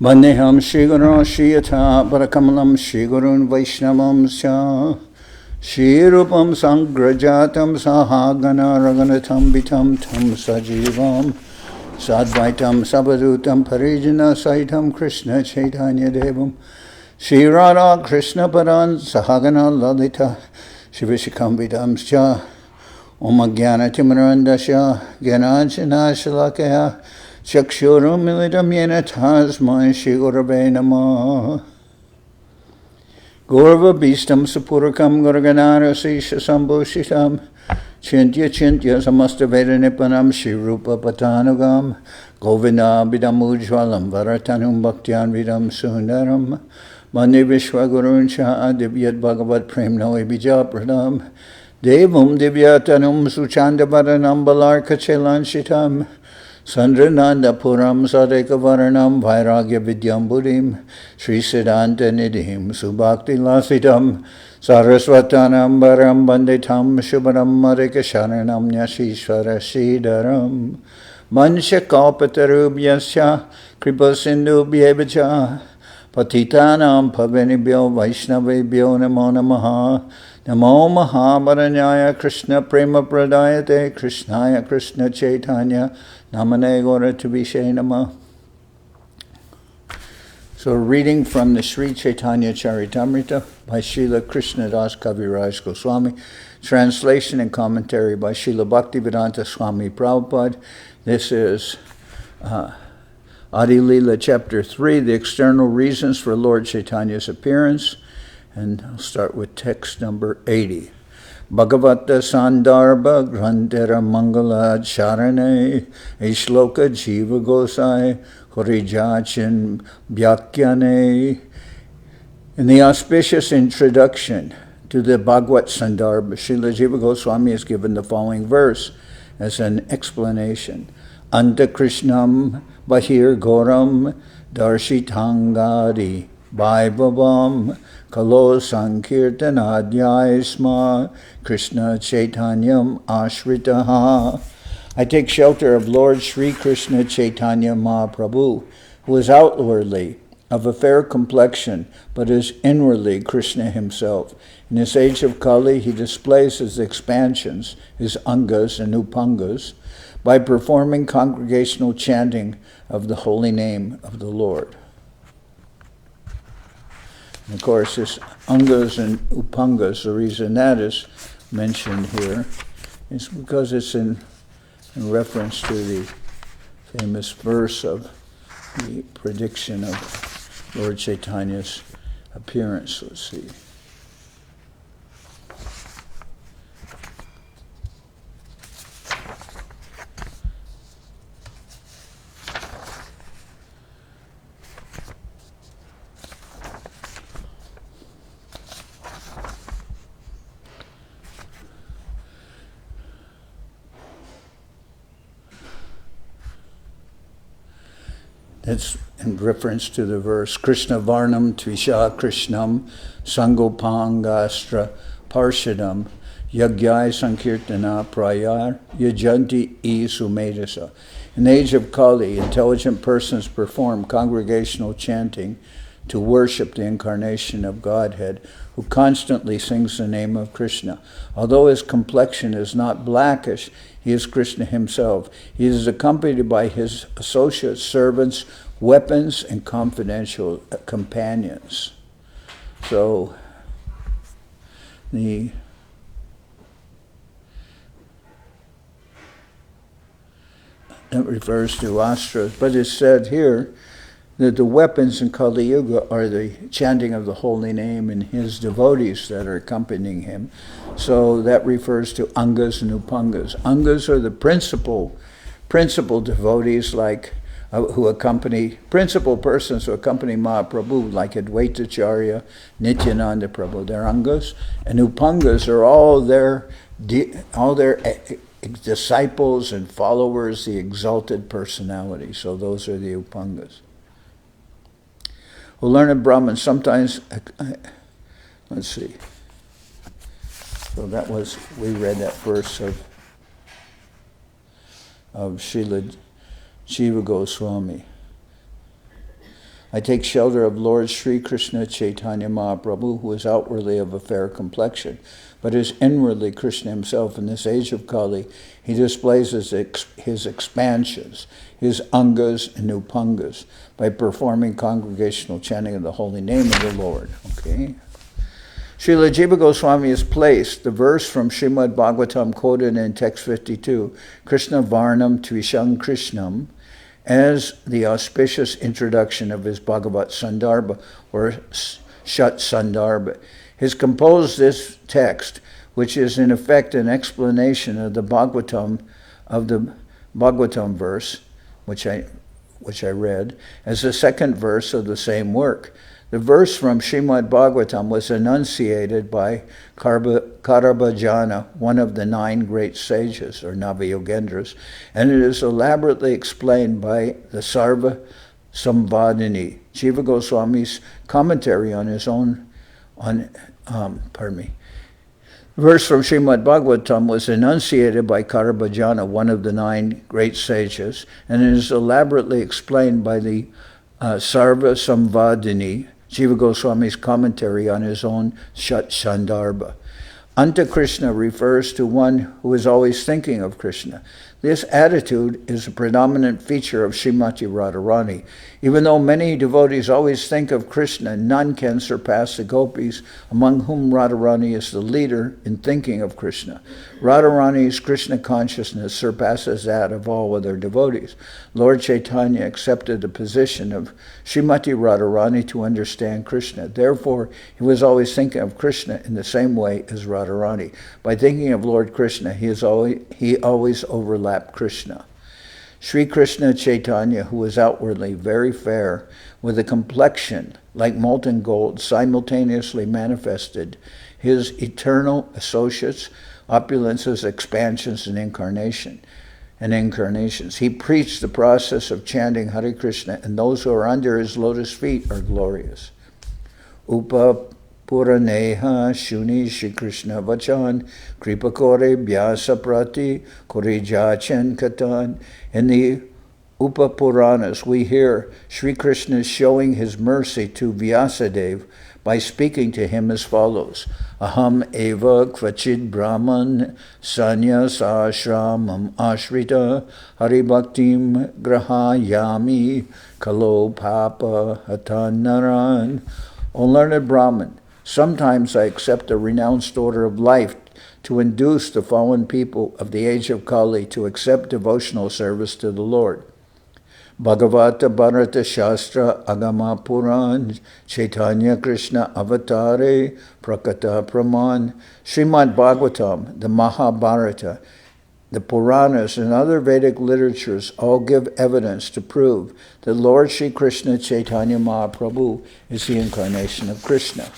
Vandeham Shri Guru Shri Yatha Parakamalam Shri Gurun Vaishnavam Sya Shri Rupam Sangrajatam Sahagana Raganatam Vitam Tam Sajivam Sadvaitam Sabadutam Parijana Saitam Krishna Chaitanya Devam Shri Radha Krishna Paran Sahagana Lalita Shivishikam Vidam Sya Om Jnana Timarandasya Gyananjana Shalakaya Chakshuram Militam Yena Tasmai Shri Gurave Namah Gaurava Bhistam Sapurakam Gurganara Sisha Sambhushitam Chintya Chintya Samasta Veda Nipanam Shri Rupa Patanugam Govinda Bidam Ujwalam Varatanum Bhaktyan Vidam Sundaram Mani Vishwa Guruncha Divyat Bhagavad Prem Noi Bijapradam Devam Divyatanum Suchanda Varanam Balarka Chelan Sandrananda Puram Sadeka Varanam Vairagya Vidyam Buddhim Sri Siddhanta Nidhim Subhakti Lasitam Saraswatanam Baram Banditam Shubharam Marika Sharanam Nyashishvara Sridharam Mansha Kalpatarubhyasya Kripa Sindhu Bhyevacha Patitanam Pavanibhyo Vaishnavebhyo Namo Namaha Namo Mahavaranyaya Krishna Prema Pradayate Krishnaya Krishna Chaitanya Namane Gora Tubishe Nama. So reading from the Sri Chaitanya Charitamrita by Srila Krishnadas Kaviraj Goswami, translation and commentary by Srila Bhaktivedanta Swami Prabhupad. This is Adi-lila chapter 3, the external reasons for Lord Chaitanya's appearance. And I'll start with text number 80. Bhagavata Sandarbha Grantera Mangala Charane Ishloka Jiva Gosai Horijachin Bhyakyane. In the auspicious introduction to the Bhagavad Sandarbha, Srila Jiva Goswami is given the following verse as an explanation. Anta Krishnam Bahir Goram Darshitangadi Vaibhavam Kalo sankirtan adhyasma Krishna Chaitanyam Ashritaha. I take shelter of Lord Sri Krishna Chaitanya Mahaprabhu, who is outwardly of a fair complexion, but is inwardly Krishna himself. In this age of Kali, he displays his expansions, his angas and upangas, by performing congregational chanting of the holy name of the Lord. And of course, this angas and upangas, the reason that is mentioned here is because it's in reference to the famous verse of the prediction of Lord Chaitanya's appearance. Let's see. It's in reference to the verse, Krishna Varnam Tvisha Krishnam Sangopangastra Parshadam Yagyai Sankirtana Prayar Yajanti E Sumedasa. In the age of Kali, intelligent persons perform congregational chanting to worship the incarnation of Godhead, who constantly sings the name of Krishna. Although his complexion is not blackish, he is Krishna himself. He is accompanied by his associates, servants, weapons, and confidential companions. So, that refers to Astras, but it's said here that the weapons in Kali Yuga are the chanting of the holy name and his devotees that are accompanying him. So that refers to angas and upangas. Angas are the principal devotees, like principal persons who accompany Mahaprabhu, like Advaitacharya, Nityananda Prabhu. They're angas, and upangas are all their disciples and followers, the exalted personality. So those are the upangas. Who learned Brahman sometimes, let's see. So that was, we read that verse of Srila Jiva Goswami. I take shelter of Lord Sri Krishna Chaitanya Mahaprabhu, who is outwardly of a fair complexion, but is inwardly Krishna himself. In this age of Kali, he displays his expansions, his angas and upangas, by performing congregational chanting of the holy name of the Lord. Okay. Srila Jiva Goswami has placed the verse from Srimad Bhagavatam quoted in text 52, Krishna Varnam Tvishang Krishnam, as the auspicious introduction of his Bhagavat Sandarbha, or Shat Sandarbha. He has composed this text, which is in effect an explanation of the Bhagavatam verse, which I read, as the second verse of the same work. The verse from Srimad Bhagavatam was enunciated by Karabhajana, one of the 9 great sages, or Navayogendras, and it is elaborately explained by the Sarva Samvadini, Jiva Goswami's commentary on his own, The verse from Srimad Bhagavatam was enunciated by Karabhajana, one of the 9 great sages, and it is elaborately explained by the Sarva Samvadini, Jiva Goswami's commentary on his own Shat Sandarbha. Anta Krishna refers to one who is always thinking of Krishna. This attitude is a predominant feature of Srimati Radharani. Even though many devotees always think of Krishna, none can surpass the gopis, among whom Radharani is the leader in thinking of Krishna. Radharani's Krishna consciousness surpasses that of all other devotees. Lord Chaitanya accepted the position of Srimati Radharani to understand Krishna. Therefore, he was always thinking of Krishna in the same way as Radharani. By thinking of Lord Krishna, he always overlapped Krishna. Sri Krishna Chaitanya, who is outwardly very fair, with a complexion like molten gold, simultaneously manifested his eternal associates, opulences, expansions, and incarnations. He preached the process of chanting Hare Krishna, and those who are under his lotus feet are glorious. Puraneha Shuni Shri Krishna Vachan Kripakore Vyasa Prati Korijachen Katan. In the Upapuranas, we hear Sri Krishna showing his mercy to Vyasadeva by speaking to him as follows. Aham eva kvachid brahman sanyas ashramam ashrita haribhaktim grahayami kalo papa hatanaran. O learned Brahman, sometimes I accept a renounced order of life to induce the fallen people of the age of Kali to accept devotional service to the Lord. Bhagavata Bharata Shastra Agama Puran Chaitanya Krishna Avatare Prakata Praman. Srimad Bhagavatam, the Mahabharata, the Puranas, and other Vedic literatures all give evidence to prove that Lord Sri Krishna Chaitanya Mahaprabhu is the incarnation of Krishna.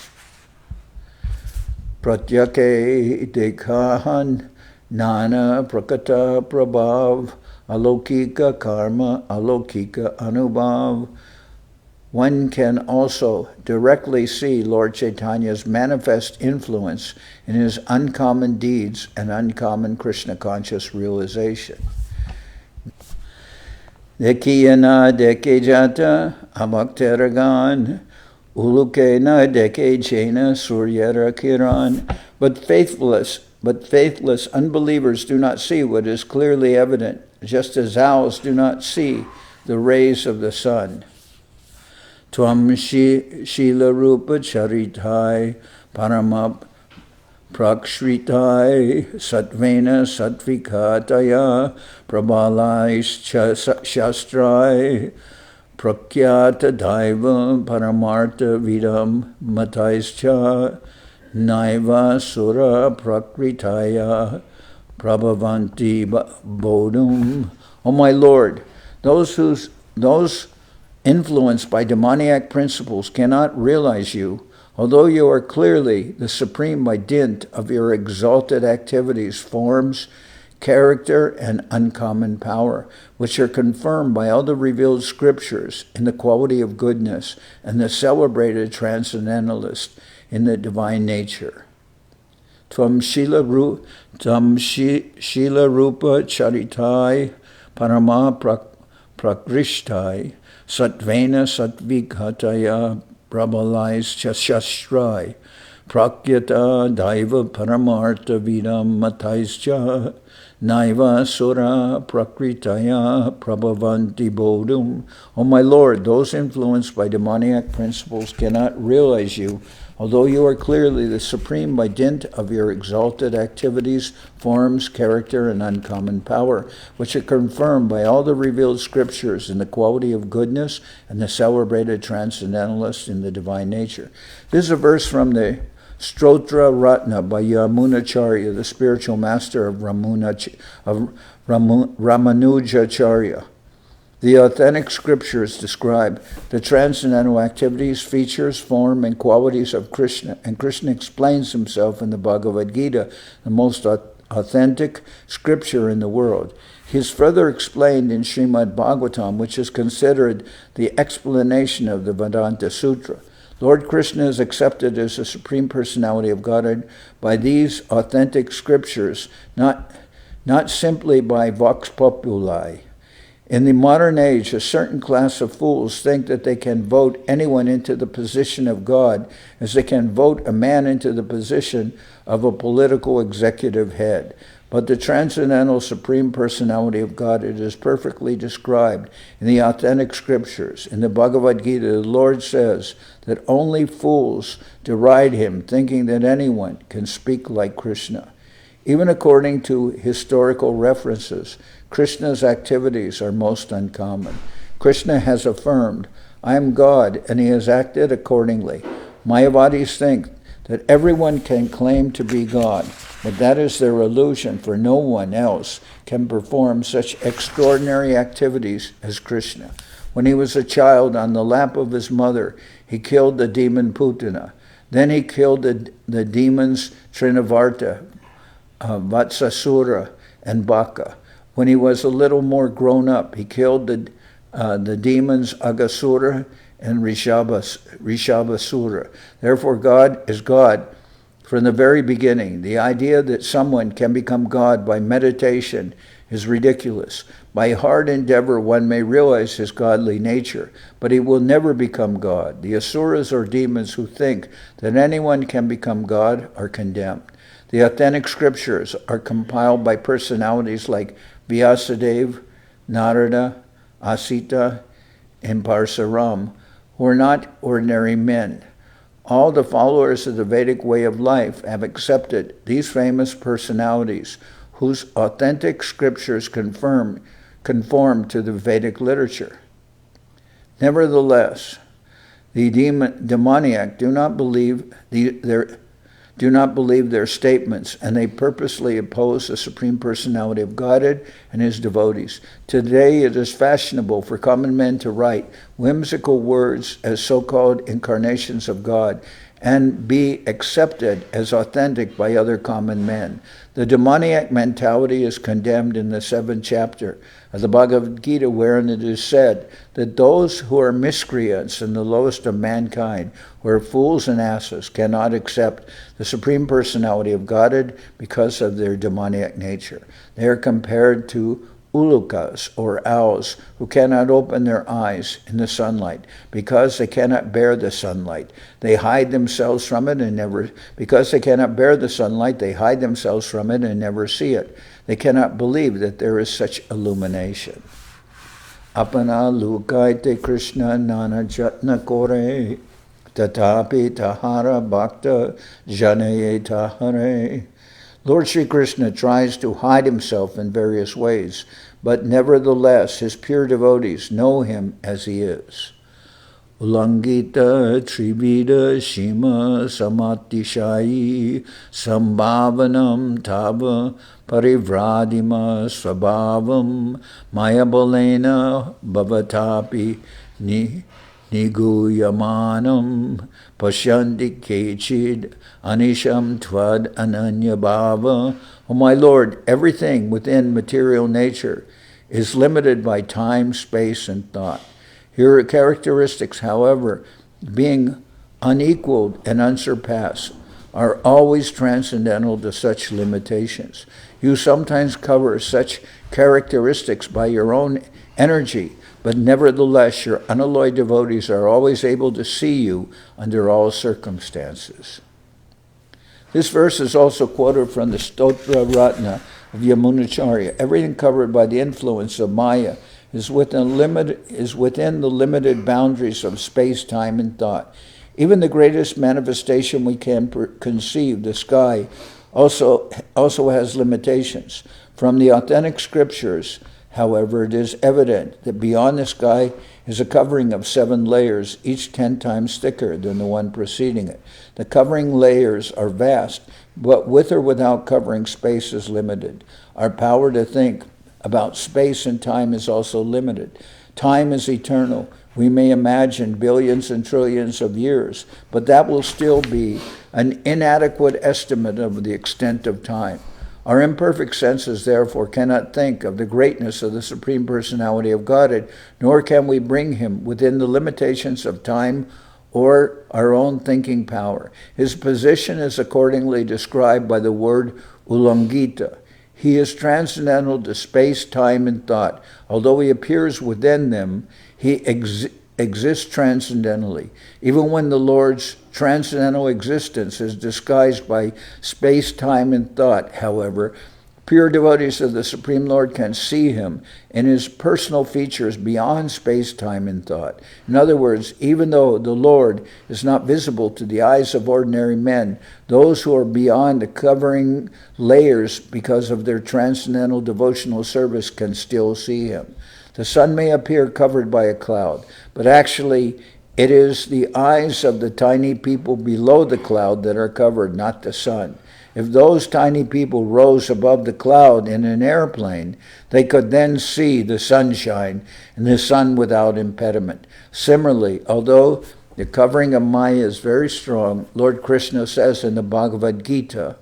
Pratyake Dekhahan Nana Prakata Prabhav Alokika Karma Alokika Anubhav. One can also directly see Lord Chaitanya's manifest influence in his uncommon deeds and uncommon Krishna conscious realization. Dekiyana dekejata amakteragan ulukena dekejena suryara kiran. But faithless unbelievers do not see what is clearly evident, just as owls do not see the rays of the sun. Tvam Shila Rupa Charitai Paramap Prakshritai Satvena Satvikataya Prabhalai Shastrai Prakyata Daiva Paramartha Vidam Mataischa Naiva Sura Prakritaya Prabhavanti Bodhum. O my Lord, those influenced by demoniac principles cannot realize you, although you are clearly the supreme by dint of your exalted activities, forms, character, and uncommon power, which are confirmed by all the revealed scriptures in the quality of goodness and the celebrated transcendentalist in the divine nature. Tvam Shila Rupa Charitai Parama prakrishtai satvena satvighataya prabhalais chashastrai prakyata daiva paramartha vidam mataischa naiva sura prakritaya prabhavanti bodhum. O my Lord, those influenced by demoniac principles cannot realize you, although you are clearly the supreme by dint of your exalted activities, forms, character, and uncommon power, which are confirmed by all the revealed scriptures in the quality of goodness and the celebrated transcendentalists in the divine nature. This is a verse from the Stotra Ratna by Yamunacharya, the spiritual master of Ramanujacharya. The authentic scriptures describe the transcendental activities, features, form, and qualities of Krishna, and Krishna explains himself in the Bhagavad Gita, the most authentic scripture in the world. He is further explained in Srimad Bhagavatam, which is considered the explanation of the Vedanta Sutra. Lord Krishna is accepted as the Supreme Personality of Godhead by these authentic scriptures, not simply by vox populi. In the modern age, a certain class of fools think that they can vote anyone into the position of God as they can vote a man into the position of a political executive head. But the transcendental Supreme Personality of God, it is perfectly described in the authentic scriptures. In the Bhagavad Gita, the Lord says that only fools deride him, thinking that anyone can speak like Krishna. Even according to historical references, Krishna's activities are most uncommon. Krishna has affirmed, "I am God," and he has acted accordingly. Mayavadis think that everyone can claim to be God, but that is their illusion, for no one else can perform such extraordinary activities as Krishna. When he was a child on the lap of his mother, he killed the demon Putana. Then he killed the demons Trinavarta, Vatsasura, and Baka. When he was a little more grown up, he killed the demons Agasura and Rishabhasura. Therefore, God is God from the very beginning. The idea that someone can become God by meditation is ridiculous. By hard endeavor, one may realize his godly nature, but he will never become God. The asuras or demons who think that anyone can become God are condemned. The authentic scriptures are compiled by personalities like Vyasadeva, Narada, Asita, and Parsaram, who are not ordinary men. All the followers of the Vedic way of life have accepted these famous personalities, whose authentic scriptures conform to the Vedic literature. Nevertheless, the demoniac do not believe their statements, and they purposely oppose the Supreme Personality of Godhead and his devotees. Today it is fashionable for common men to write whimsical words as so-called incarnations of God and be accepted as authentic by other common men. The demoniac mentality is condemned in the 7th chapter of the Bhagavad Gita, wherein it is said that those who are miscreants and the lowest of mankind, who are fools and asses, cannot accept the Supreme Personality of Godhead because of their demoniac nature. They are compared to ulukas, or owls, who cannot open their eyes in the sunlight because they cannot bear the sunlight. They hide themselves from it and never see it. They cannot believe that there is such illumination. Apana lukaite Krishna nana jatna kore tatapi tahara bhakta janaye tahare. Lord Sri Krishna tries to hide himself in various ways, but nevertheless his pure devotees know him as he is. Ulangita trivida shima samatishayi sambhavanam tava parivradima svabhavam mayabalena bhavatapi niguyamanam pashyanti kechid anisham tvad ananya bhava. O my Lord, everything within material nature is limited by time, space, and thought. Here are characteristics, however, being unequaled and unsurpassed, are always transcendental to such limitations. You sometimes cover such characteristics by your own energy, but nevertheless your unalloyed devotees are always able to see you under all circumstances. This verse is also quoted from the Stotra Ratna of Yamunacharya. Everything covered by the influence of Maya is within the limited boundaries of space, time, and thought. Even the greatest manifestation we can conceive, the sky, also has limitations. From the authentic scriptures, however, it is evident that beyond the sky is a covering of 7 layers, each 10 times thicker than the one preceding it. The covering layers are vast, but with or without covering, space is limited. Our power to think about space and time is also limited. Time is eternal. We may imagine billions and trillions of years, but that will still be an inadequate estimate of the extent of time. Our imperfect senses, therefore, cannot think of the greatness of the Supreme Personality of Godhead, nor can we bring him within the limitations of time or our own thinking power. His position is accordingly described by the word ulangita. He is transcendental to space, time, and thought. Although he appears within them, he exists transcendentally. Even when the Lord's transcendental existence is disguised by space, time, and thought, however, pure devotees of the Supreme Lord can see him in his personal features beyond space, time, and thought. In other words, even though the Lord is not visible to the eyes of ordinary men, those who are beyond the covering layers because of their transcendental devotional service can still see him. The sun may appear covered by a cloud, but actually it is the eyes of the tiny people below the cloud that are covered, not the sun. If those tiny people rose above the cloud in an airplane, they could then see the sunshine and the sun without impediment. Similarly, although the covering of Maya is very strong, Lord Krishna says in the Bhagavad Gita,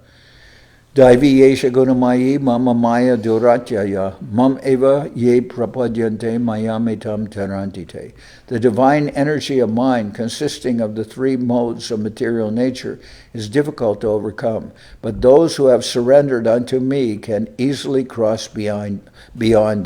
Daivi yesha gunamayi mama maya duratyaya mam eva ye prapadyante mayametam tarantite. The divine energy of mind, consisting of the 3 modes of material nature, is difficult to overcome, but those who have surrendered unto me can easily cross beyond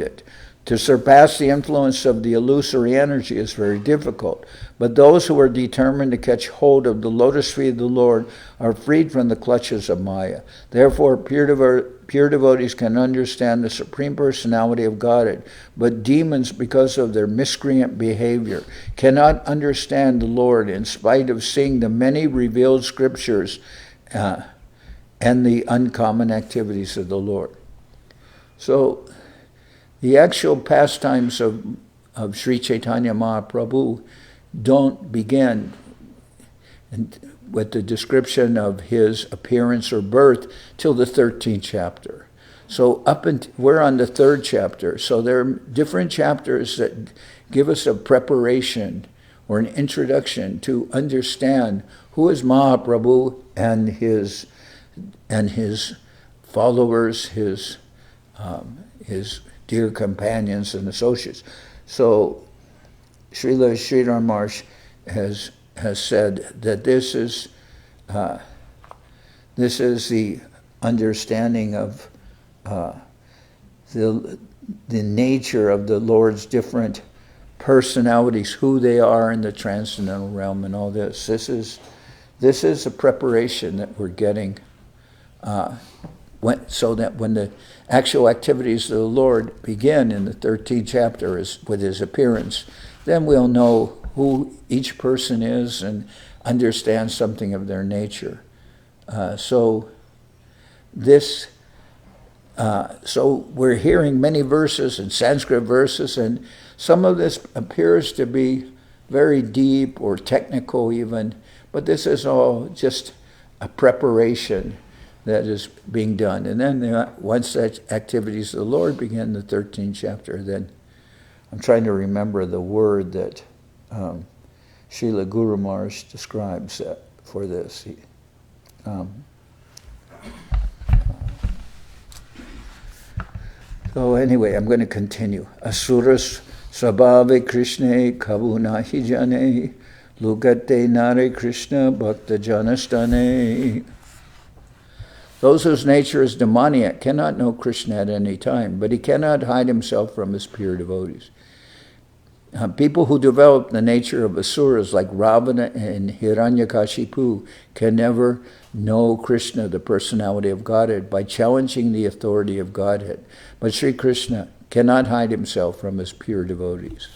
it. To surpass the influence of the illusory energy is very difficult, but those who are determined to catch hold of the lotus feet of the Lord are freed from the clutches of Maya. Therefore, pure devotees can understand the Supreme Personality of Godhead, but demons, because of their miscreant behavior, cannot understand the Lord in spite of seeing the many revealed scriptures and the uncommon activities of the Lord. So, the actual pastimes of Sri Chaitanya Mahaprabhu don't begin with the description of his appearance or birth till the 13th chapter. So we're on the 3rd chapter. So there are different chapters that give us a preparation or an introduction to understand who is Mahaprabhu and his followers, his dear companions and associates. So Srila Sridhar Maharaj has said that this is the understanding of the nature of the Lord's different personalities, who they are in the transcendental realm, and all this. This is a preparation that we're getting. So that when the actual activities of the Lord begin in the 13th chapter with his appearance, then we'll know who each person is and understand something of their nature. So we're hearing many verses and Sanskrit verses, and some of this appears to be very deep or technical even, but this is all just a preparation that is being done. And then once that activities of the Lord begin, the 13th chapter, then I'm trying to remember the word that Srila Guru Maharaj describes for this. So anyway, I'm going to continue. Asuras sabhave Krishna kavuna hijane lugate nare Krishna bhakta janastane. Those whose nature is demoniac cannot know Krishna at any time, but he cannot hide himself from his pure devotees. People who develop the nature of asuras like Ravana and Hiranyakashipu can never know Krishna, the personality of Godhead, by challenging the authority of Godhead. But Sri Krishna cannot hide himself from his pure devotees.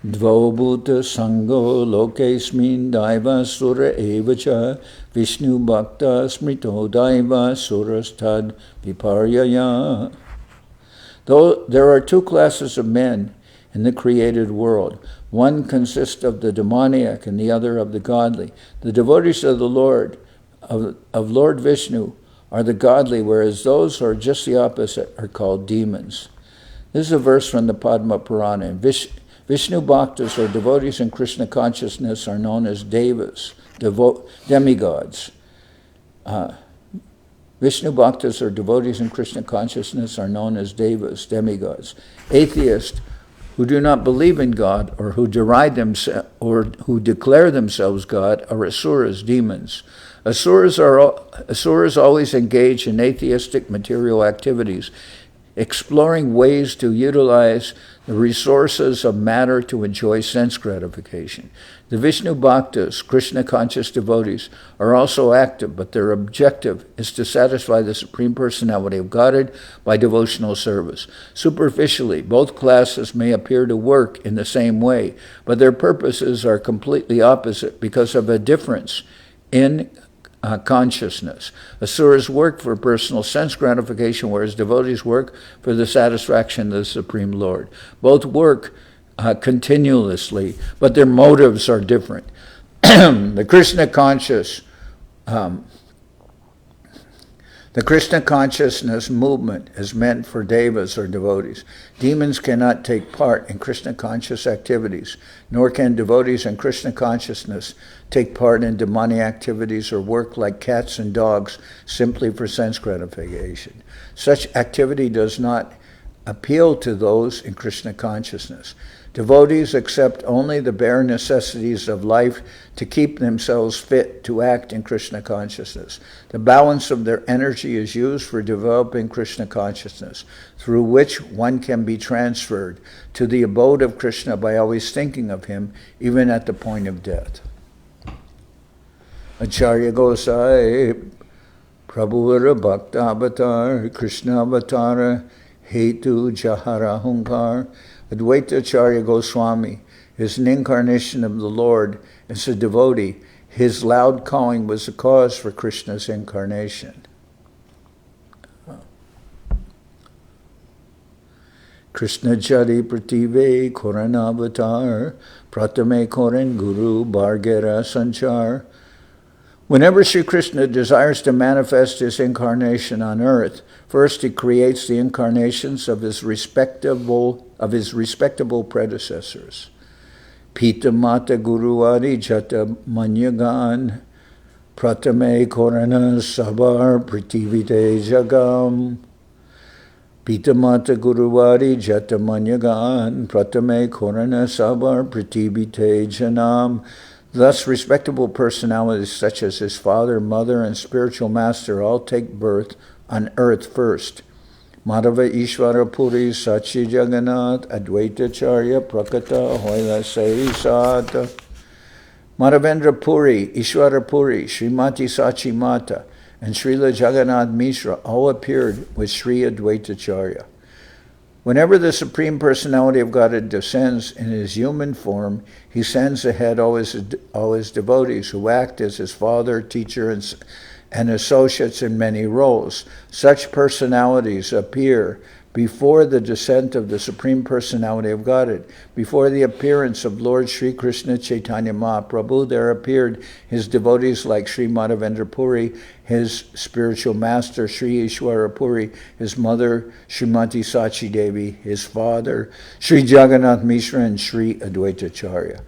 Dvobhuta sango lokesmin daiva sura evacha Vishnu bhakta smrito daiva surastad viparyaya. Though there are two classes of men in the created world, one consists of the demoniac and the other of the godly. The devotees of the Lord, of Lord Vishnu, are the godly, whereas those who are just the opposite are called demons. This is a verse from the Padma Purana. Vishnu Bhaktas, or devotees in Krishna consciousness, are known as devas, demigods. Vishnu Bhaktas, or devotees in Krishna consciousness, are known as devas, demigods. Atheists who do not believe in God or who deride themselves or who declare themselves God are asuras, demons. Asuras always engage in atheistic material activities, exploring ways to utilize the resources of matter to enjoy sense gratification. The Vishnu Bhaktas, Krishna-conscious devotees, are also active, but their objective is to satisfy the Supreme Personality of Godhead by devotional service. Superficially, both classes may appear to work in the same way, but their purposes are completely opposite because of a difference in consciousness. Asuras work for personal sense gratification, whereas devotees work for the satisfaction of the Supreme Lord. Both work continuously, but their motives are different. The Krishna consciousness movement is meant for devas or devotees. Demons cannot take part in Krishna conscious activities, nor can devotees in Krishna consciousness take part in demonic activities or work like cats and dogs simply for sense gratification. Such activity does not appeal to those in Krishna consciousness. Devotees accept only the bare necessities of life to keep themselves fit to act in Krishna consciousness. The balance of their energy is used for developing Krishna consciousness, through which one can be transferred to the abode of Krishna by always thinking of him, even at the point of death. Acharya Gosai, Prabhuvara Bhakta Avatar, Krishna Avatara, Hetu Jahara Hunkar. Advaita Acharya Goswami is an incarnation of the Lord. As a devotee, his loud calling was the cause for Krishna's incarnation. Krishna Jari Prative Koran Avatar, Pratame Koran Guru Bargera Sanchar. Whenever Sri Krishna desires to manifest his incarnation on earth, first he creates the incarnations of his respectable predecessors. Pita Mata Guru Adi Jata Manyagan, Pratame Korana Sabar Pritivite Jagam. Pita Mata Guru Adi Jata Manyagan, Pratame Korana Sabar Pritivite Janam. Thus, respectable personalities such as his father, mother, and spiritual master all take birth on earth first. Madhava Ishvara Puri Sachi Jagannath Advaita Charya Prakata Hoila Saisata. Madhavendra Puri, Ishvara Puri, Srimati Sachi Mata, and Srila Jagannath Mishra all appeared with Sri Advaita Charya. Whenever the Supreme Personality of Godhead descends in his human form, he sends ahead all his devotees who act as his father, teacher, and associates in many roles. Such personalities appear before the descent of the Supreme Personality of Godhead. Before the appearance of Lord Sri Krishna Chaitanya Mahaprabhu, there appeared his devotees like Sri Madhavendra Puri, his spiritual master Sri Ishwara Puri, his mother Srimati Sachi Devi, his father Sri Jagannath Mishra, and Sri Advaita Acharya.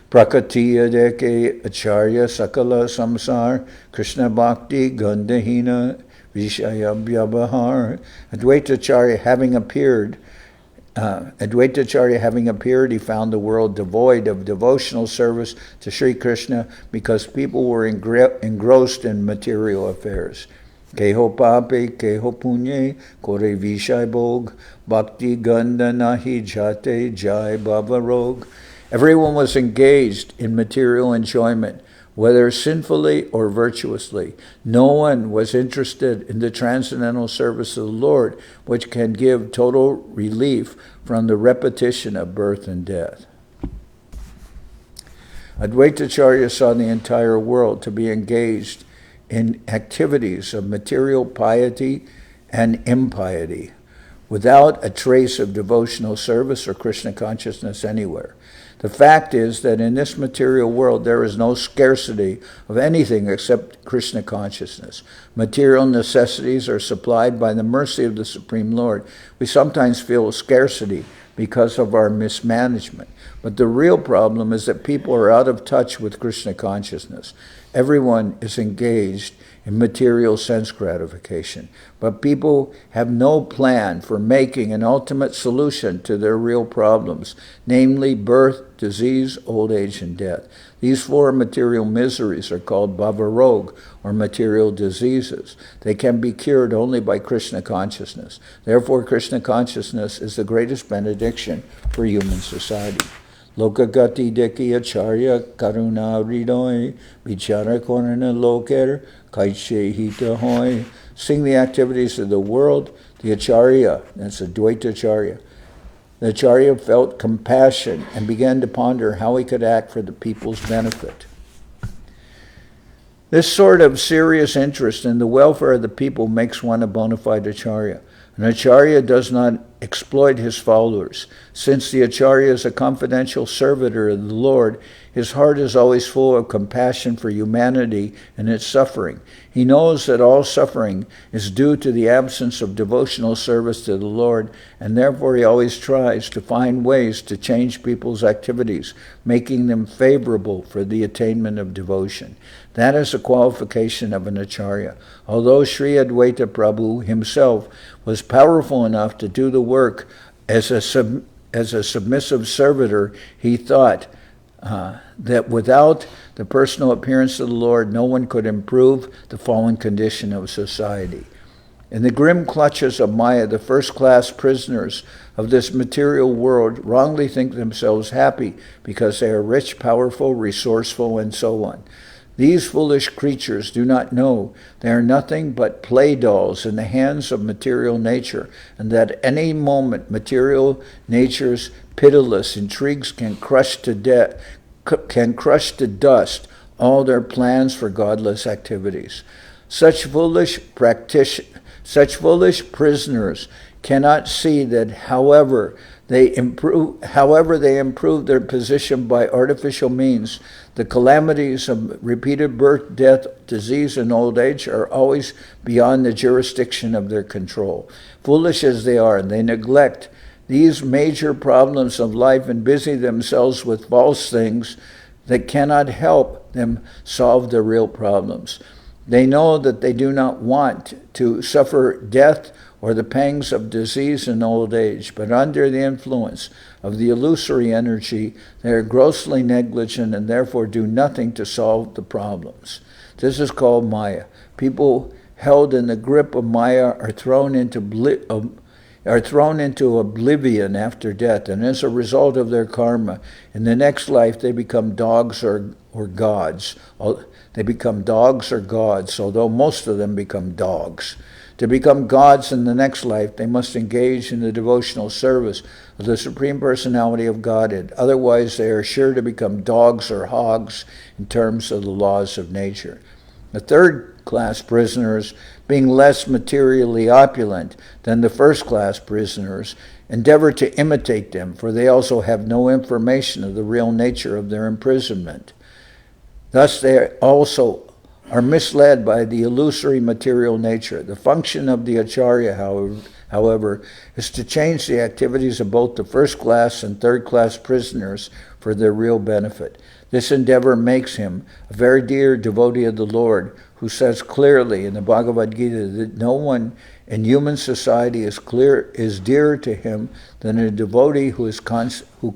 Prakatiya Deke Acharya Sakala Samsar Krishna Bhakti Gandhahina Vishaya Vyabhahar. Advaita Acharya having appeared, he found the world devoid of devotional service to Sri Krishna because people were engrossed in material affairs. Keho pape, keho punye, kore vishai bhog, bhakti ganda nahi jate, jai baba rog. Everyone was engaged in material enjoyment, whether sinfully or virtuously. No one was interested in the transcendental service of the Lord, which can give total relief from the repetition of birth and death. Advaitacharya saw the entire world to be engaged in activities of material piety and impiety, without a trace of devotional service or Krishna consciousness anywhere. The fact is that in this material world there is no scarcity of anything except Krishna consciousness. Material necessities are supplied by the mercy of the Supreme Lord. We sometimes feel scarcity because of our mismanagement. But the real problem is that people are out of touch with Krishna consciousness. Everyone is engaged in material sense gratification, but people have no plan for making an ultimate solution to their real problems, namely birth, disease, old age, and death. These four material miseries are called bhavarog, or material diseases. They can be cured only by Krishna consciousness. Therefore, Krishna consciousness is the greatest benediction for human society. Lokagati deki acharya karuna ridoi vichara korana loker kaiche hita hoi. Sing the activities of the world. The acharya, that's a Dvaita acharya. The acharya felt compassion and began to ponder how he could act for the people's benefit. This sort of serious interest in the welfare of the people makes one a bona fide acharya. An acharya does not exploit his followers. Since the acharya is a confidential servitor of the Lord, his heart is always full of compassion for humanity and its suffering. He knows that all suffering is due to the absence of devotional service to the Lord, and therefore he always tries to find ways to change people's activities, making them favorable for the attainment of devotion. That is a qualification of an acharya. Although Sri Advaita Prabhu himself was powerful enough to do the work as a submissive servitor, he thought that without the personal appearance of the Lord, no one could improve the fallen condition of society. In the grim clutches of Maya, the first-class prisoners of this material world wrongly think themselves happy because they are rich, powerful, resourceful, and so on. These foolish creatures do not know they are nothing but play dolls in the hands of material nature, and that at any moment material nature's pitiless intrigues can crush to dust all their plans for godless activities. Such foolish prisoners cannot see that however they improve their position by artificial means, the calamities of repeated birth, death, disease, and old age are always beyond the jurisdiction of their control. Foolish as they are, they neglect these major problems of life and busy themselves with false things that cannot help them solve the real problems. They know that they do not want to suffer death or the pangs of disease and old age, but under the influence of the illusory energy, they are grossly negligent and therefore do nothing to solve the problems. This is called Maya. People held in the grip of Maya are thrown into oblivion after death, and as a result of their karma, in the next life they become dogs or gods. They become dogs or gods, although most of them become dogs. To become gods in the next life, they must engage in the devotional service of the Supreme Personality of Godhead. Otherwise, they are sure to become dogs or hogs in terms of the laws of nature. The third-class prisoners, being less materially opulent than the first-class prisoners, endeavor to imitate them, for they also have no information of the real nature of their imprisonment. Thus, they also are misled by the illusory material nature. The function of the acharya, however, is to change the activities of both the first-class and third-class prisoners for their real benefit. This endeavor makes him a very dear devotee of the Lord, who says clearly in the Bhagavad Gita that no one in human society is dearer to him than a devotee who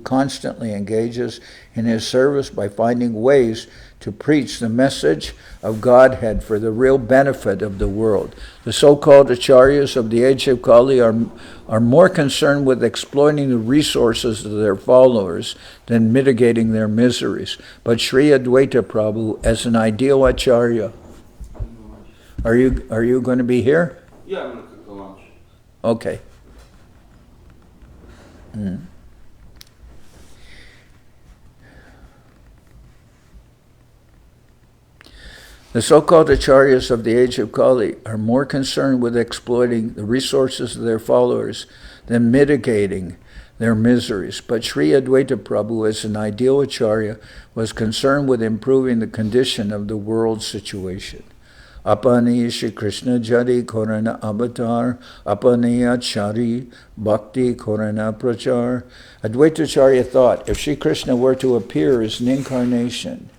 constantly engages in his service by finding ways to preach the message of Godhead for the real benefit of the world. The so-called acharyas of the age of Kali are more concerned with exploiting the resources of their followers than mitigating their miseries. But Sri Advaita Prabhu, as an ideal acharya, are you going to be here? Yeah, I'm going to cook the lunch. Okay. The so-called acharyas of the age of Kali are more concerned with exploiting the resources of their followers than mitigating their miseries. But Sri Advaita Prabhu, as an ideal acharya, was concerned with improving the condition of the world situation. Apani Shri Krishna Jari Korana Avatar, Apani Achari Bhakti Korana Prachar. Advaitacharya thought, if Shri Krishna were to appear as an incarnation,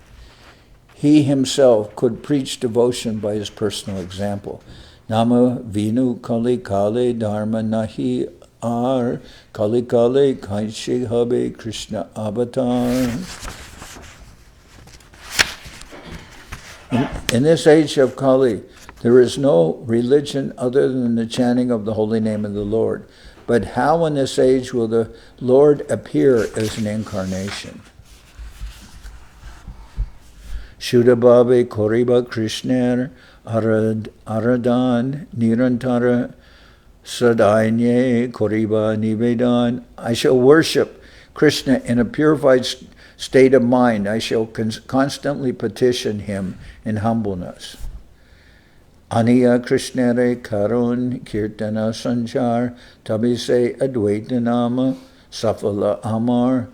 he himself could preach devotion by his personal example. Nama Vinu Kali Kale Dharma Nahi Ar Kali Kale Kaishi Habe Krishna Avatar. In this age of Kali, there is no religion other than the chanting of the holy name of the Lord. But how in this age will the Lord appear as an incarnation? Shudabhave Koriba Krishner Aradan Nirantara Sadainye Koriba Nivedan. I shall worship Krishna in a purified state of mind. I shall constantly petition him in humbleness. Aniya Krishnare Karun Kirtana Sanchar Tabise Advaita Nama Safala Amar.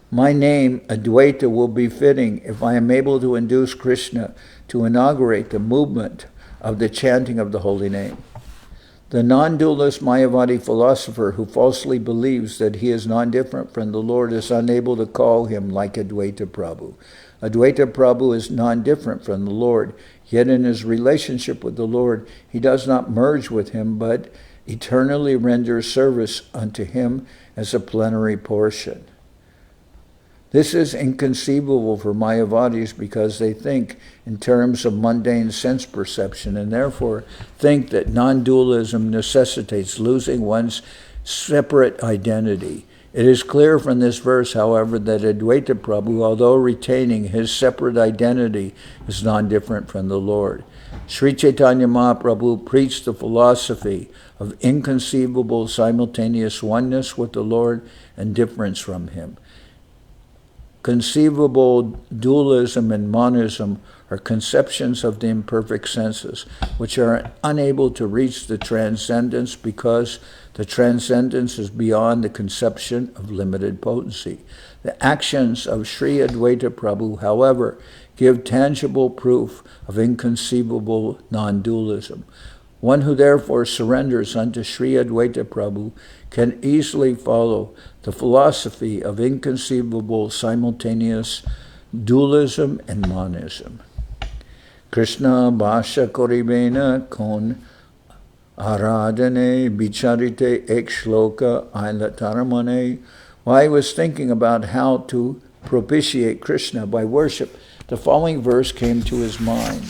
My name, Advaita, will be fitting if I am able to induce Krishna to inaugurate the movement of the chanting of the holy name. The non-dualist Mayavadi philosopher who falsely believes that he is non-different from the Lord is unable to call him like Advaita Prabhu. Advaita Prabhu is non-different from the Lord, yet in his relationship with the Lord, he does not merge with him, but eternally renders service unto him as a plenary portion. This is inconceivable for Mayavadis because they think in terms of mundane sense perception and therefore think that non-dualism necessitates losing one's separate identity. It is clear from this verse, however, that Advaita Prabhu, although retaining his separate identity, is non-different from the Lord. Sri Chaitanya Mahaprabhu preached the philosophy of inconceivable simultaneous oneness with the Lord and difference from him. Conceivable dualism and monism are conceptions of the imperfect senses, which are unable to reach the transcendence because the transcendence is beyond the conception of limited potency. The actions of Sri Advaita Prabhu, however, give tangible proof of inconceivable non-dualism. One who therefore surrenders unto Sri Advaita Prabhu can easily follow the philosophy of inconceivable simultaneous dualism and monism. Krishna Bhasha Koribena Kon Aradane Bicharite Ek Shloka Ailataramane. While I was thinking about how to propitiate Krishna by worship, the following verse came to his mind.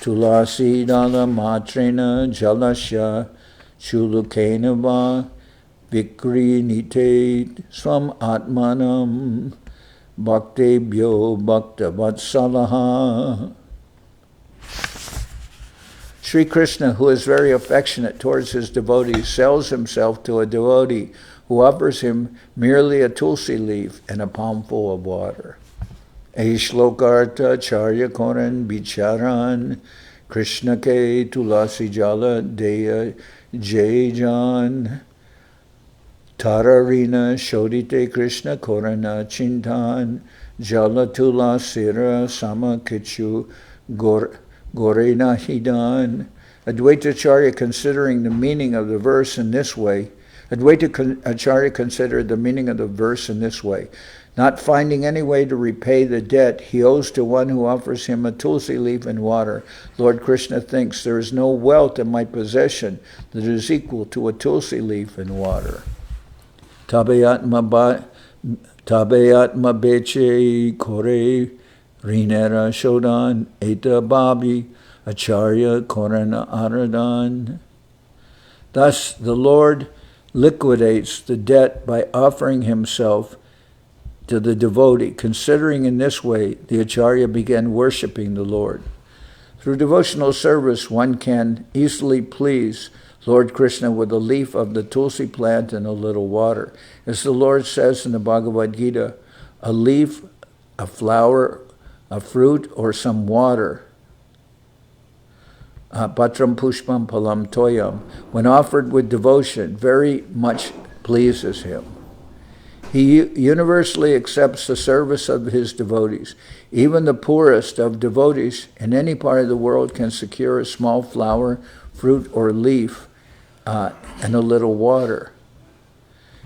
Tulasi Dala Matrena Jalasya Chulukena Va Vikri Nite Swam Atmanam Bhaktebhyo Bhakta Vatsalaha. Sri Krishna, who is very affectionate towards his devotees, sells himself to a devotee who offers him merely a tulsi leaf and a palmful of water. Shlokarta Charya Koran Bicharan Krishna Ke Tulasi Jala Deya Jayan Tararina Shodite Krishna Korana Chintan Jala Tulasira Sama Kichu Gorena Hidan. Advaitacharya, considering the meaning of the verse in this way, Advaita Acharya considered the meaning of the verse in this way. Not finding any way to repay the debt he owes to one who offers him a tulsi leaf and water, Lord Krishna thinks, there is no wealth in my possession that is equal to a tulsi leaf and water. Tabayatma beche kore rinera shodan eta babi acharya korana aradan. Thus the Lord liquidates the debt by offering himself to the devotee. Considering in this way, the Acharya began worshipping the Lord. Through devotional service, one can easily please Lord Krishna with a leaf of the tulsi plant and a little water. As the Lord says in the Bhagavad Gita, a leaf, a flower, a fruit, or some water, patram pushpam palam toyam, when offered with devotion, very much pleases him. He universally accepts the service of his devotees. Even the poorest of devotees in any part of the world can secure a small flower, fruit, or leaf and a little water.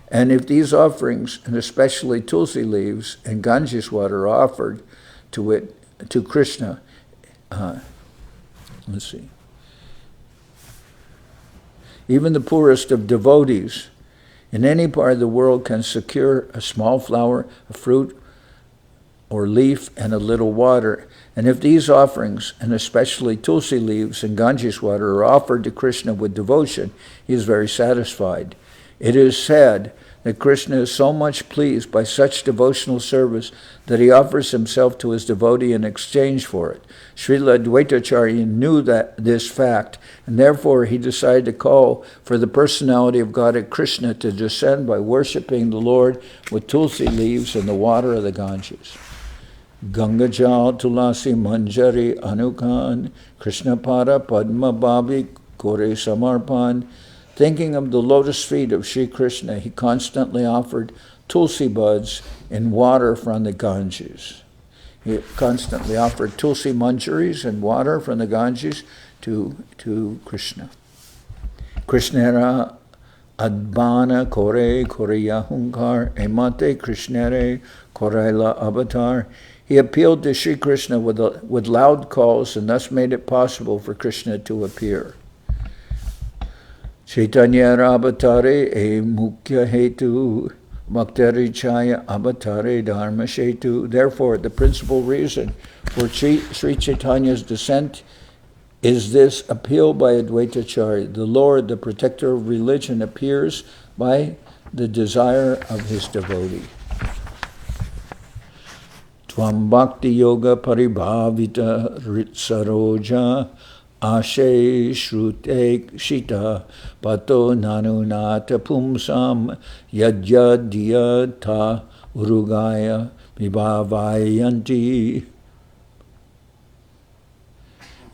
And if these offerings, and especially tulsi leaves and Ganges water, are offered to Krishna, even the poorest of devotees in any part of the world can secure a small flower, a fruit, or leaf, and a little water. And if these offerings, and especially tulsi leaves and Ganges water, are offered to Krishna with devotion, he is very satisfied. It is said that Krishna is so much pleased by such devotional service that he offers himself to his devotee in exchange for it. Srila Advaitacharya knew this fact, and therefore he decided to call for the personality of Godhead Krishna to descend by worshipping the Lord with tulsi leaves and the water of the Ganges. Ganga Jal Tulasi Manjari Anukan Krishna Pada Padma Babi Kore Samarpan. Thinking of the lotus feet of Sri Krishna, he constantly offered tulsi buds in water from the Ganges. He constantly offered tulsi manjaris and water from the Ganges to Krishna. Krishnera Adbana Kore Koreyahunkar Emate Krishnere Korela Avatar. He appealed to Sri Krishna with loud calls and thus made it possible for Krishna to appear. Chaitanya Avatare e Mukhya Hetu Bhaktari Chaya Avatare Dharma Shetu. Therefore, the principal reason for Sri Chaitanya's descent is this appeal by Advaitacharya. The Lord, the protector of religion, appears by the desire of his devotee. Tvam Bhakti Yoga Paribhavita Ritsaroja Ashe Shrute Shita Pato Nanunata Pumsam Yajyadhyata Urugaya Vibhavayanti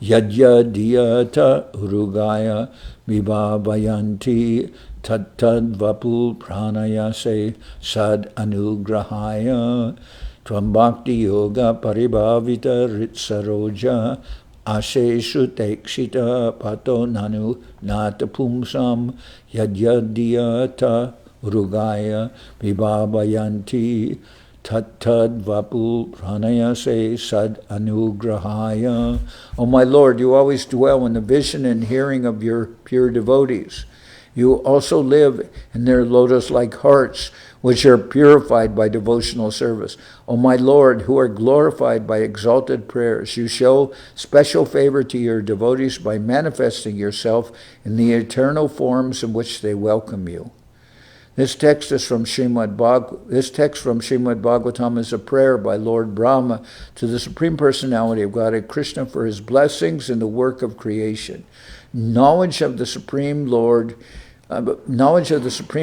Yajyadhyata Urugaya Vibhavayanti Tattad Vapul Pranayase Sad Anugrahaya Tvam Bhakti Yoga Paribhavita Ritsaroja Ashe Shrutekshita Pato Nanu Nata Pumsam Yajyadhyata Urugaya Vibhavayanti Tattad Vapul Pranayase Sad Anugrahaya. O my Lord, you always dwell in the vision and hearing of your pure devotees. You also live in their lotus-like hearts, which are purified by devotional service. O my Lord, who are glorified by exalted prayers, you show special favor to your devotees by manifesting yourself in the eternal forms in which they welcome you. This text from Srimad Bhagavatam is a prayer by Lord Brahma to the Supreme Personality of Godhead Krishna for his blessings in the work of creation. Knowledge of the Supreme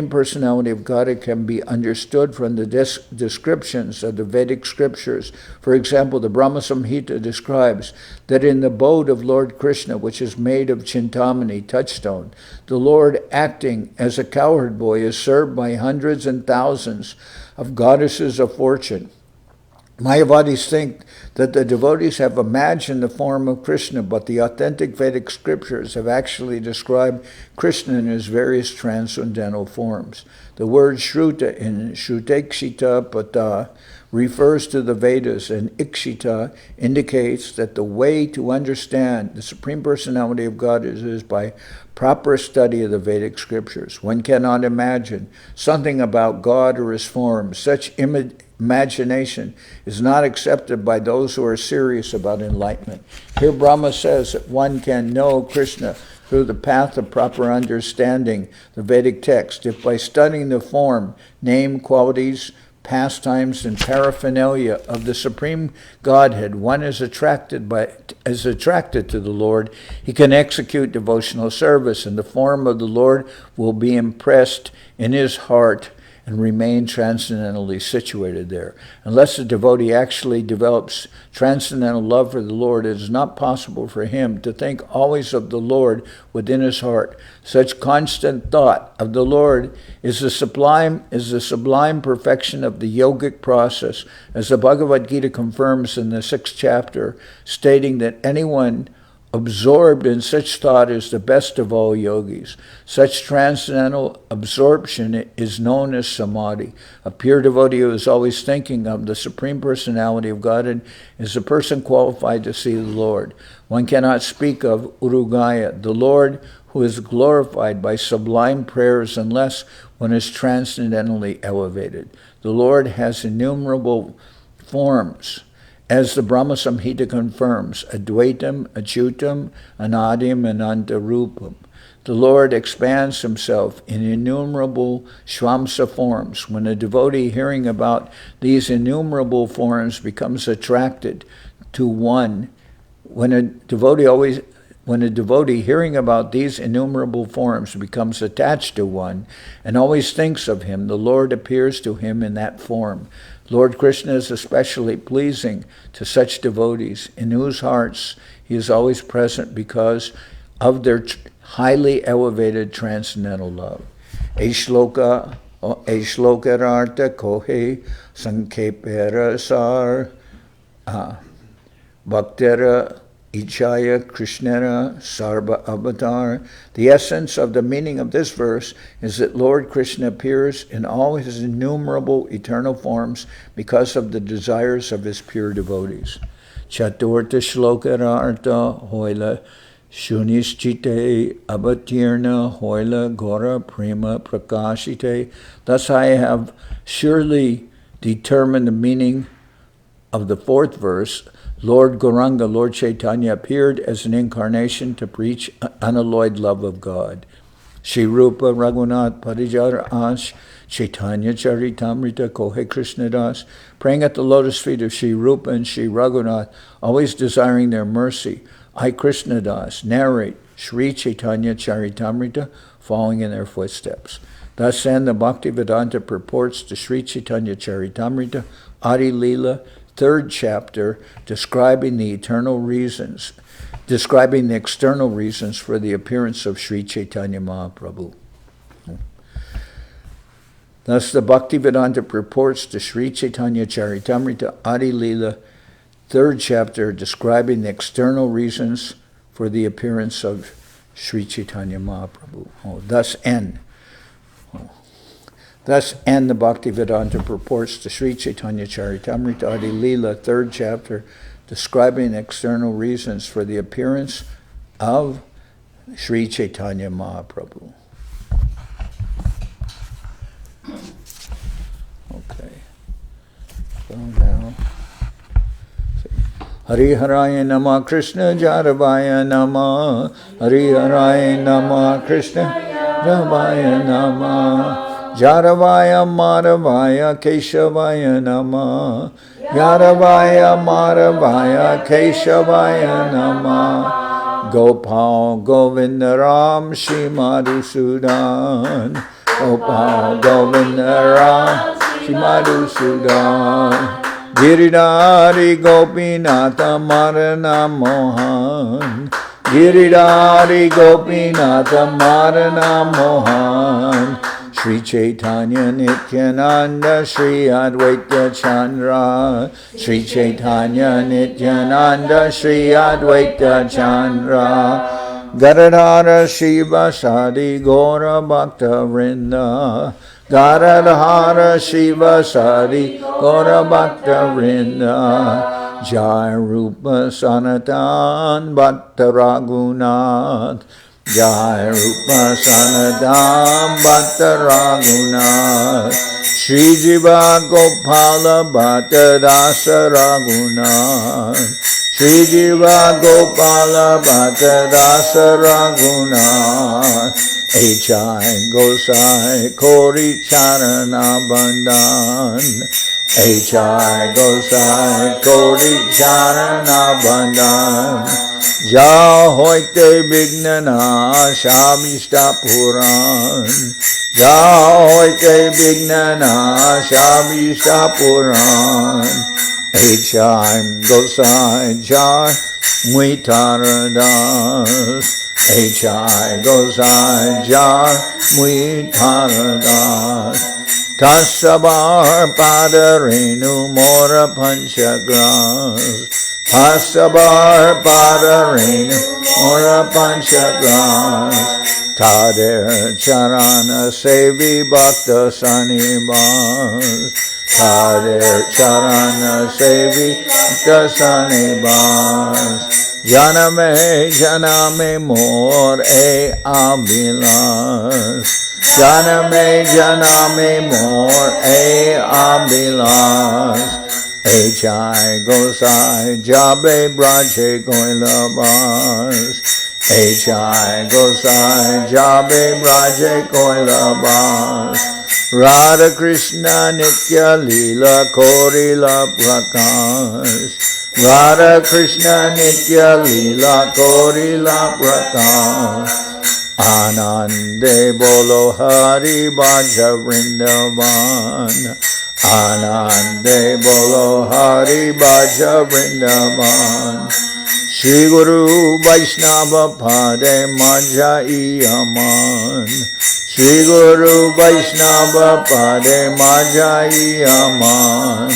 Personality of Godhead can be understood from the descriptions of the Vedic scriptures. For example, the Brahma Samhita describes that in the abode of Lord Krishna, which is made of Chintamani, touchstone, the Lord, acting as a cowherd boy, is served by hundreds and thousands of goddesses of fortune. Mayavadis think that the devotees have imagined the form of Krishna, but the authentic Vedic scriptures have actually described Krishna in his various transcendental forms. The word Shruta in Shrutekshita Pata refers to the Vedas, and Ikshita indicates that the way to understand the Supreme Personality of God is by proper study of the Vedic scriptures. One cannot imagine something about God or his form. Such imagination is not accepted by those who are serious about enlightenment. Here Brahma says that one can know Krishna through the path of proper understanding the Vedic text, if by studying the form, name, qualities, pastimes, and paraphernalia of the Supreme Godhead, one is attracted to the Lord, he can execute devotional service, and the form of the Lord will be impressed in his heart and remain transcendentally situated there. Unless the devotee actually develops transcendental love for the Lord, it is not possible for him to think always of the Lord within his heart. Such constant thought of the Lord is the sublime perfection of the yogic process, as the Bhagavad Gita confirms in the 6th chapter, stating that anyone absorbed in such thought is the best of all yogis. Such transcendental absorption is known as samadhi. A pure devotee who is always thinking of the Supreme Personality of God is a person qualified to see the Lord. One cannot speak of Urugaya, the Lord who is glorified by sublime prayers, unless one is transcendentally elevated. The Lord has innumerable forms, as the Brahma Samhita confirms, Advaitam, Achyutam, Anadim, and Antarupam. The Lord expands himself in innumerable Shvamsa forms. When a devotee hearing about these innumerable forms becomes attracted to one, when a devotee hearing about these innumerable forms becomes attached to one and always thinks of him, the Lord appears to him in that form. Lord Krishna is especially pleasing to such devotees, in whose hearts he is always present because of their highly elevated transcendental love. Eshloka Artha Kohe Sankepera Sar Bhaktera Ichaya Krishnera Sarva Avatar. The essence of the meaning of this verse is that Lord Krishna appears in all his innumerable eternal forms because of the desires of his pure devotees. Chaturta Shlokararta Hoila Shunischite Abatirna Hoila Gora Prema Prakashite. Thus I have surely determined the meaning of the 4th verse. Lord Gauranga, Lord Chaitanya, appeared as an incarnation to preach unalloyed love of God. Shri Rupa Raghunath Parijar Ash Chaitanya Charitamrita Kohe Krishnadas, praying at the lotus feet of Shri Rupa and Shri Raghunath, always desiring their mercy, I Krishnadas narrate Sri Chaitanya Charitamrita, following in their footsteps. Thus end the Bhaktivedanta purports to Sri Chaitanya Charitamrita, Adi-lila, 3rd chapter, describing the external reasons for the appearance of Sri Chaitanya Mahaprabhu. Thus the Bhaktivedanta purports to Sri Chaitanya Charitamrita, Adi-lila, 3rd chapter, describing the external reasons for the appearance of Sri Chaitanya Mahaprabhu. Thus end the Bhaktivedanta purports to Sri Chaitanya Charitamrita, Adi-lila, 3rd chapter, describing external reasons for the appearance of Sri Chaitanya Mahaprabhu. Okay. So now, Hari Haraya Nama Krishna Jaravaya Nama. Hari Haraya Nama Krishna Jaravaya Nama. Jaravaya Madhavaya Keshavaya Nama. Jaravaya Madhavaya Keshavaya Nama. Gopal Govinda Ram Shri Madhusudan. Gopal Govinda Ram Shri Madhusudan. Giridhari Gopinatha Marana Mohan. Giridhari Gopinatha Marana Mohan. Sri Chaitanya Nityananda Sri Advaita Chandra Sri Chaitanya Nityananda Sri Advaita Chandra Gadadhara Shiva Sadi Gora Bhakta Vrinda Gadadhara Shiva Sadi Gora Bhakta Vrinda Jai Rupa Sanatan Bhakta Raghunath Jai Rupa Sanatan Bhakta Raghunath Shri Jiva Gopala Bhatta Dasa Raghunath Shri Jiva Gopala Bhatta Dasa Raghunath H.I. Gosai Kori Charana Bandhan H.I. Gosai Kori Charana Bandhan Jahoite Vignana Shabishta Puran Jahoite Vignana Shabishta Puran H.I. Gosai Jai Muitaradas H.I. Gosai Jai Muitaradas Tasabar Padarenu Mora Panchagras Tasabar Padarenu Mora Panchagras Tader Charana Sevi Bhakta Sanibas Tader Charana Sevi Bhakta Sanibas Janame Mor E Abilas Janame Mor E Abilas H.I. Gosai Jabe Braje Koilabas H.I. Gosai Jabe Braje Koilabas Radha Krishna Nitya Lila Korila Prakash Radha Krishna Nitya Lila Korila Prakash Anande Bolo Hari Bhaja Vrindavan Anande Bolo Hari Bhaja Vrindavan Shri Guru Vaishnava Pade Maja Iyaman Shri Guru Vaishnava Pade Maja Iyaman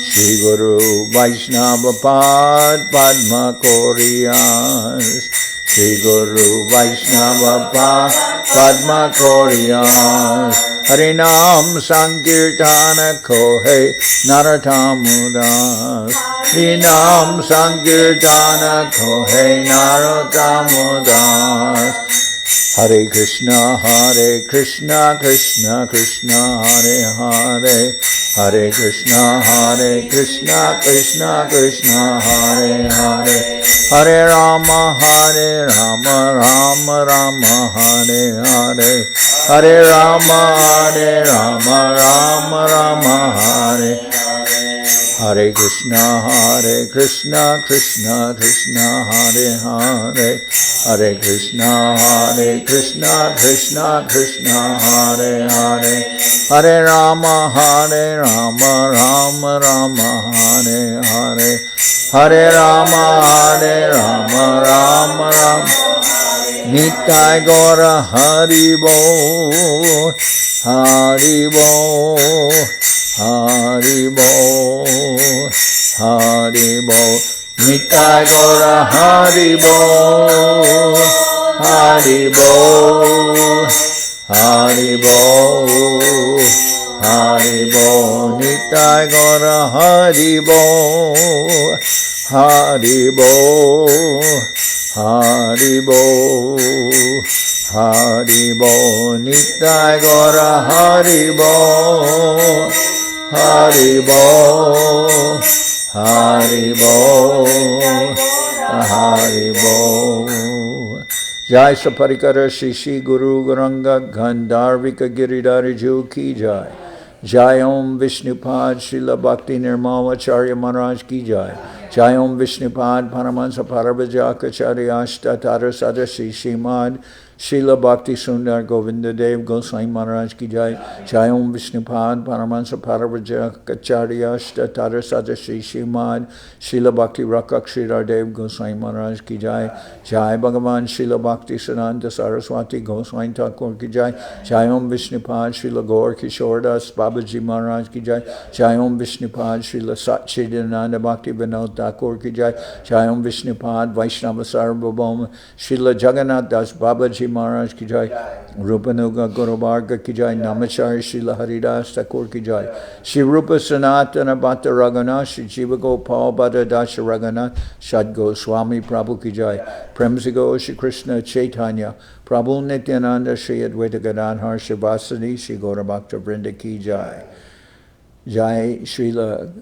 Shri Guru Vaishnava Pad Padma Koriyas Shri Guru Vaishnava Pad Padma Koriyas Harinam Sankirtana Kohe Naratamudas Harinam Sankirtana Kohe Naratamudas Hare Krishna Krishna Krishna Hare Hare Hare Krishna Krishna Krishna Hare Hare Hare Rama Rama Rama Hare Hare Hare Rama Rama Rama Hare Hare Krishna Krishna Krishna Hare Hare Hare Krishna Krishna Krishna Hare Hare Hare Rama Rama Rama Hare Hare Hare Rama Rama Nitai Gora Hari Bo Hari Bo Hari Bo Hari Bo Nitai Gora Hari Bo Hari Bo Hari Bo Hari Bo Nitai Gora Hari Bo Hari Bo Hari Bo Hari Bo Nitai Gora Hari Bo Hari Bo Hari Bo Hari Bo Jai Saparikara Shishi Guru Garanga Gandharvika Giridhari Ju Ki Jai Jai Om Vishnupad Srila Bhakti Nirmamacharya Maharaj Ki Jai Jai Om Vishnupad Paramahansa Parabhajakacharya Ashtatara Sadasi Shrimad Srila Bhakti Sundar Govinda Dev Goswami Maharaj ki jai. Jai Om Vishnupad Paramahansa Paravajakacharya Tada Sada Sri Srimad Srila Bhakti Rakak Sridhar Dev Goswami Maharaj ki jai. Jai Bhagavan Srila Bhakti Siddhanta Saraswati Goswami Thakur ki jai. Jai Om Vishnupad Srila Gaur Kishordas Babaji Maharaj ki jai. Jai Om Vishnupad Srila Satchidananda Bhakti Vinod Thakur ki jai. Jai Om Vishnupad Vaishnava Sarvabhauma Srila Jagannath Das Babaji Maharaj ki jai. Rupanuga Guru Varga ki jai. Namachari Srila Haridas Thakur ki jai. Shri Rupa Sanatana Bhatta Raghunath Shri Jiva Gopal Bhatta Dasha Raghunath Shad Goswami Prabhu ki jai. Premsigo Shri Krishna Chaitanya Prabhu Nityananda Shri Advaita Gadadhar Shivasani Shri Gaura Bhakta Vrinda ki jai. Jai Srila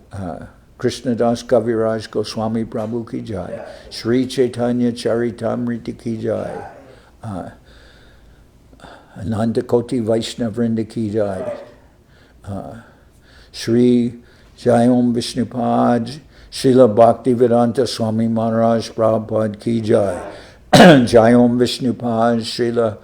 Krishnadas Kaviraj Goswami Prabhu ki jai. Sri Chaitanya Charitamrita ki jai. Ananda Koti Vaishnava Vrinda ki jai. Sri Jai Om Vishnupad Srila Bhaktivedanta Swami Maharaj Prabhupad ki jai. Jai Om Vishnupad Srila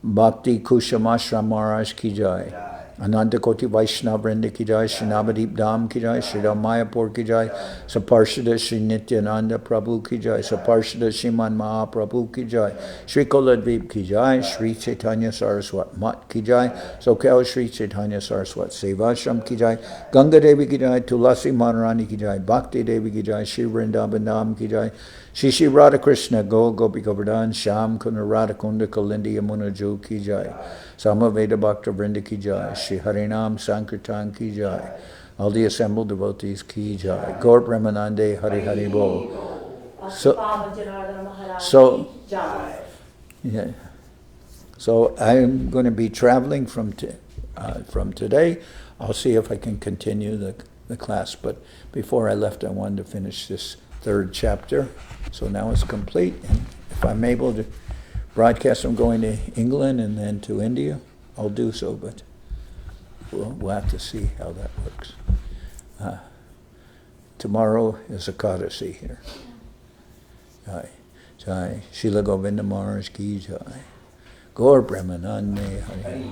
Bhakti Kusham Ashram Maharaj ki jai. Ananda Koti Vaishnava Vrinda ki jai. Shri Navadip Dham ki jai. Shri Mayapur ki jai. Saparshada Shri Nityananda Prabhu ki jai. Saparshada Shriman Mahaprabhu ki jai. Shri Koladvip ki jai. Sri Chaitanya Saraswat Mat ki jai. Soquel Sri Chaitanya Saraswat Seva Ashram ki jai. Ganga Devi ki jai. Tulasi Maharani ki jai. Bhakti Devi ki jai. Shri Vrindavan Dham ki jai. Shri Shri Radha Krishna Go Gopi Govardhan Sham Kuna Radha Kunda Kalindi Yamuna Ju ki jai. Samaveda Bhakta Vrinda ki jai. Shri Harinam Sankirtan ki jai. All the assembled devotees ki jai. Gaur Brahmanande Hari Hari Bol. So I'm going to be traveling from today. I'll see if I can continue the class. But before I left, I wanted to finish this third chapter. So now it's complete. And if I'm able to broadcast, I'm going to England and then to India, I'll do so. But we'll have to see how that works. Tomorrow is Ekadasi here. Jai. Jai. Srila Govinda Maharaj ki jai. Gaur Brahmanande Hari.